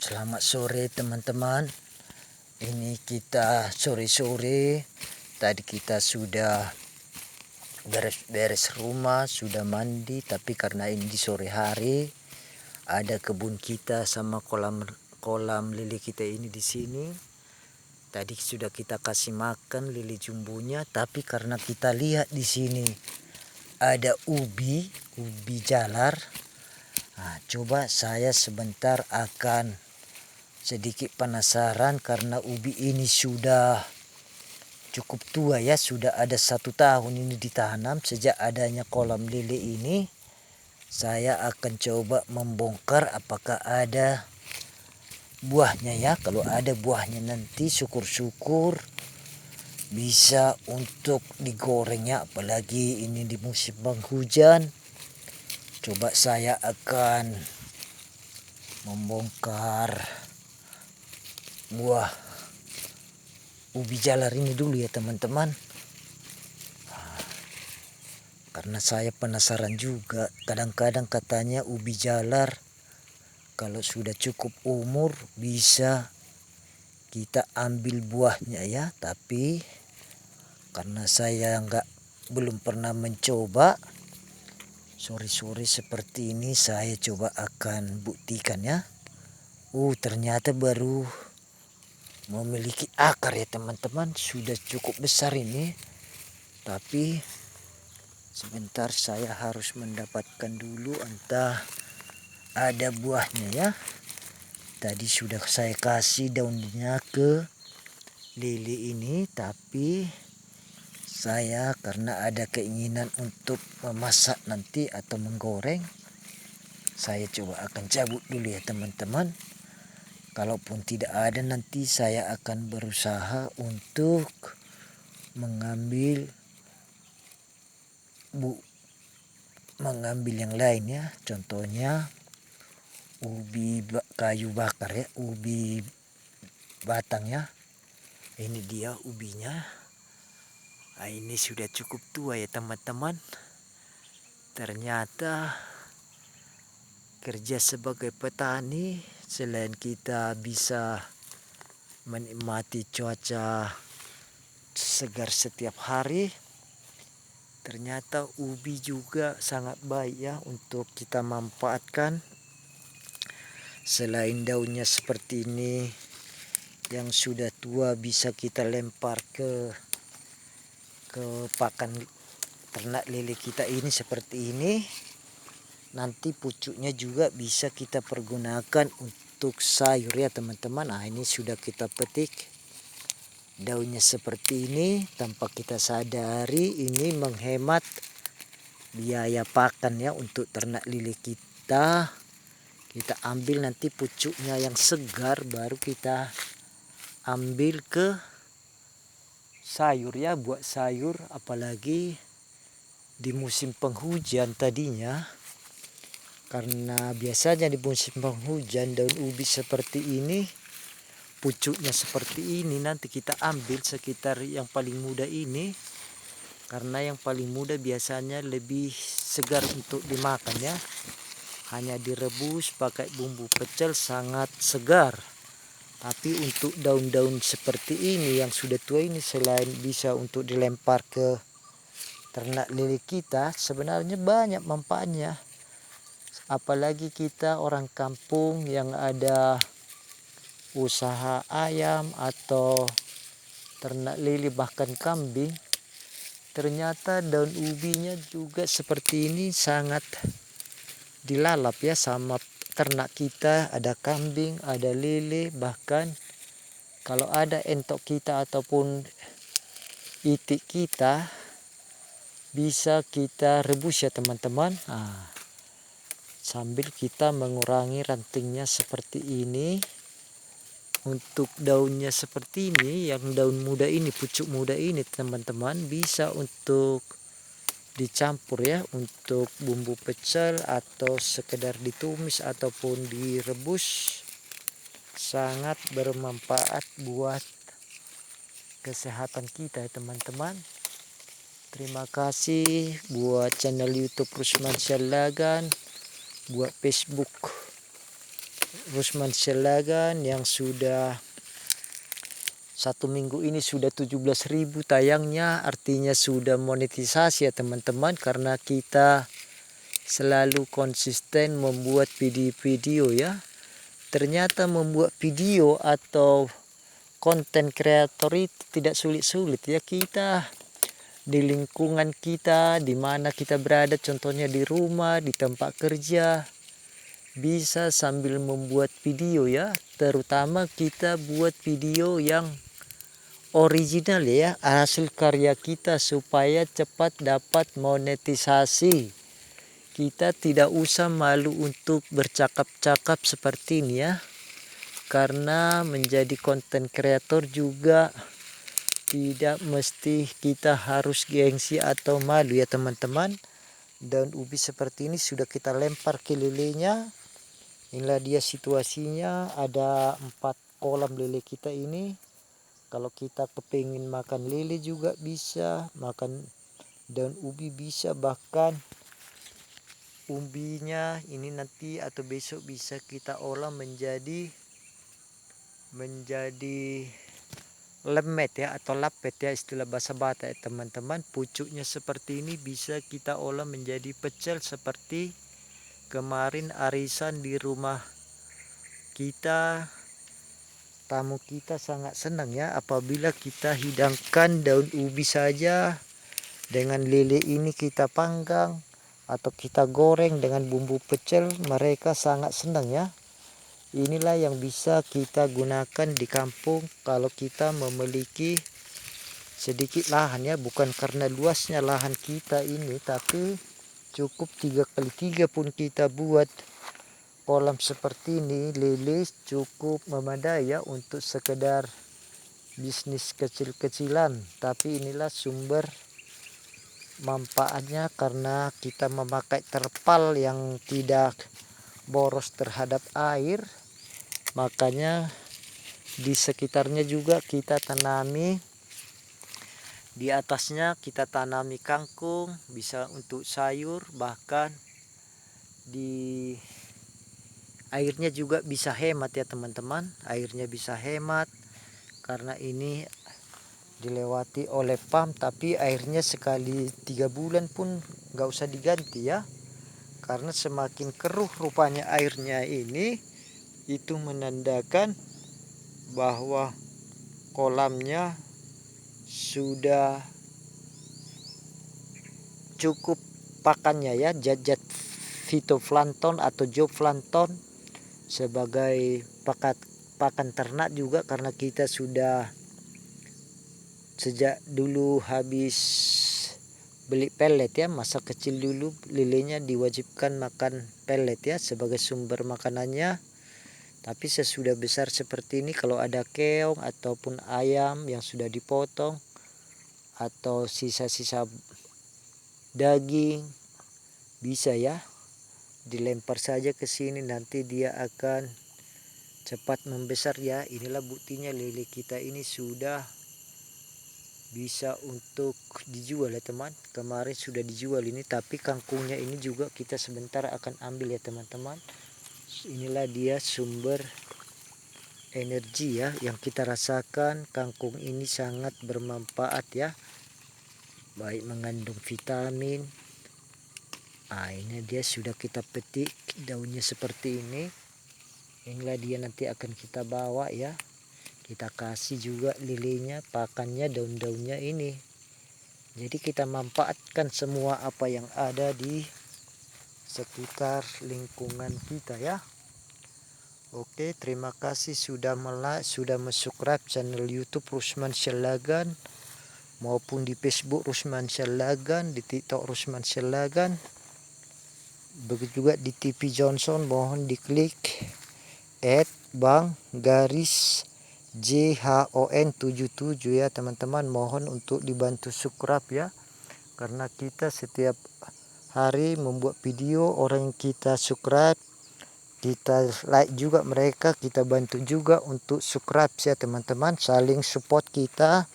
Selamat sore teman-teman. Ini kita sore-sore. Tadi kita sudah beres-beres rumah, sudah mandi. Tapi karena ini di sore hari, ada kebun kita sama kolam lili kita ini di sini. Tadi sudah kita kasih makan lili jumbonya. Tapi karena kita lihat di sini ada ubi jalar. Nah, coba saya sebentar akan sedikit penasaran karena ubi ini sudah cukup tua ya, sudah ada 1 tahun ini ditanam. Sejak adanya kolam lele ini, saya akan coba membongkar apakah ada buahnya ya. Kalau ada buahnya nanti syukur-syukur bisa untuk digoreng ya, apalagi ini di musim penghujan. Coba saya akan membongkar buah ubi jalar ini dulu ya teman-teman, karena saya penasaran juga. Kadang-kadang katanya ubi jalar kalau sudah cukup umur bisa kita ambil buahnya ya, tapi karena saya belum pernah mencoba, sore-sore seperti ini saya coba akan buktikan ya. Ternyata baru memiliki akar ya teman-teman, sudah cukup besar ini. Tapi sebentar saya harus mendapatkan dulu entah ada buahnya ya. Tadi sudah saya kasih daunnya ke lili ini, tapi saya karena ada keinginan untuk memasak nanti atau menggoreng, saya coba akan cabut dulu ya teman-teman. Kalaupun tidak ada, nanti saya akan berusaha untuk mengambil yang lain ya. Contohnya ubi kayu bakar ya, ubi batang ya. Ini dia ubinya. Nah, ini sudah cukup tua ya teman-teman. Ternyata kerja sebagai petani, selain kita bisa menikmati cuaca segar setiap hari, ternyata ubi juga sangat baik ya untuk kita manfaatkan. Selain daunnya seperti ini yang sudah tua bisa kita lempar ke pakan ternak lele kita ini seperti ini. Nanti pucuknya juga bisa kita pergunakan untuk sayur ya teman-teman. Nah, ini sudah kita petik daunnya seperti ini. Tanpa kita sadari ini menghemat biaya pakan ya untuk ternak lele kita. Kita ambil nanti pucuknya yang segar, baru kita ambil ke sayur ya, buat sayur. Apalagi di musim penghujan tadinya, karena biasanya di musim penghujan daun ubi seperti ini, pucuknya seperti ini, nanti kita ambil sekitar yang paling muda ini. Karena yang paling muda biasanya lebih segar untuk dimakan ya. Hanya direbus pakai bumbu pecel sangat segar. Tapi untuk daun-daun seperti ini yang sudah tua ini, selain bisa untuk dilempar ke ternak lele kita, sebenarnya banyak manfaatnya. Apalagi kita orang kampung yang ada usaha ayam atau ternak lele bahkan kambing, ternyata daun ubinya juga seperti ini sangat dilalap ya sama ternak kita. Ada kambing, ada lele, bahkan kalau ada entok kita ataupun itik kita bisa kita rebus ya teman-teman. Sambil kita mengurangi rantingnya seperti ini. Untuk daunnya seperti ini, yang daun muda ini, pucuk muda ini teman-teman, bisa untuk dicampur ya untuk bumbu pecel atau sekedar ditumis ataupun direbus. Sangat bermanfaat buat kesehatan kita ya teman-teman. Terima kasih buat channel YouTube Rusman Syalagan, buat Facebook Rusman Selagan yang sudah 1 minggu ini sudah 17.000 tayangnya, artinya sudah monetisasi ya teman-teman, karena kita selalu konsisten membuat video-video ya. Ternyata membuat video atau konten kreator itu tidak sulit-sulit ya. Kita di lingkungan kita, di mana kita berada, contohnya di rumah, di tempat kerja, bisa sambil membuat video ya. Terutama kita buat video yang original ya, hasil karya kita, supaya cepat dapat monetisasi. Kita tidak usah malu untuk bercakap-cakap seperti ini ya, karena menjadi konten kreator juga tidak mesti kita harus gengsi atau malu ya teman-teman. Daun ubi seperti ini sudah kita lempar ke lelenya. Inilah dia situasinya, ada 4 kolam lele kita ini. Kalau kita kepingin makan lele juga bisa, makan daun ubi bisa, bahkan umbinya ini nanti atau besok bisa kita olah menjadi lemet ya, atau lapet ya, istilah bahasa Batak ya teman-teman. Pucuknya seperti ini bisa kita olah menjadi pecel, seperti kemarin arisan di rumah kita. Tamu kita sangat senang ya apabila kita hidangkan daun ubi saja dengan lele ini, kita panggang atau kita goreng dengan bumbu pecel. Mereka sangat senang ya. Inilah yang bisa kita gunakan di kampung kalau kita memiliki sedikit lahan ya. Bukan karena luasnya lahan kita ini, tapi cukup 3x3 pun kita buat kolam seperti ini lele cukup memadai ya untuk sekedar bisnis kecil-kecilan. Tapi inilah sumber manfaatnya, karena kita memakai terpal yang tidak boros terhadap air. Makanya di sekitarnya juga kita tanami, di atasnya kita tanami kangkung, bisa untuk sayur, bahkan di airnya juga bisa hemat ya teman-teman. Airnya bisa hemat karena ini dilewati oleh pump, tapi airnya sekali 3 bulan pun nggak usah diganti ya, karena semakin keruh rupanya airnya ini, itu menandakan bahwa kolamnya sudah cukup pakannya ya, zat-zat fitoplankton atau zooplankton sebagai pakan ternak juga. Karena kita sudah sejak dulu habis beli pellet ya, masa kecil dulu lelenya diwajibkan makan pellet ya sebagai sumber makanannya. Tapi sesudah besar seperti ini, kalau ada keong ataupun ayam yang sudah dipotong atau sisa-sisa daging, bisa ya dilempar saja ke sini, nanti dia akan cepat membesar ya. Inilah buktinya lele kita ini sudah bisa untuk dijual ya teman. Kemarin sudah dijual ini, tapi kangkungnya ini juga kita sebentar akan ambil ya teman-teman. Inilah dia sumber energi ya yang kita rasakan. Kangkung ini sangat bermanfaat ya, baik mengandung vitamin. Ini dia sudah kita petik daunnya seperti ini. Inilah dia nanti akan kita bawa ya. Kita kasih juga lilenya, pakannya, daun-daunnya ini. Jadi kita manfaatkan semua apa yang ada di sekitar lingkungan kita ya. Oke, terima kasih sudah subscribe channel YouTube Rusman Selagan, maupun di Facebook Rusman Selagan, di TikTok Rusman Selagan. Begitu juga di TV Johnson, mohon diklik @bang_JHON77 ya teman-teman. Mohon untuk dibantu subscribe ya, karena kita setiap hari membuat video, orang yang kita subscribe kita like juga mereka, kita bantu juga untuk subscribe ya teman-teman. Saling support kita.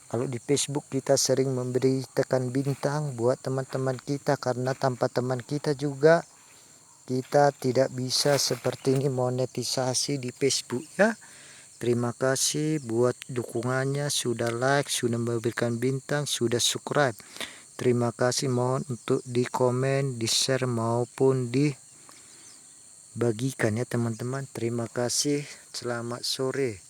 Kalau di Facebook kita sering memberi tekan bintang buat teman-teman kita, karena tanpa teman kita juga kita tidak bisa seperti ini monetisasi di Facebook ya. Terima kasih buat dukungannya, sudah like, sudah memberikan bintang, sudah subscribe. Terima kasih, mohon untuk di komen, di share maupun dibagikan ya teman-teman. Terima kasih, selamat sore.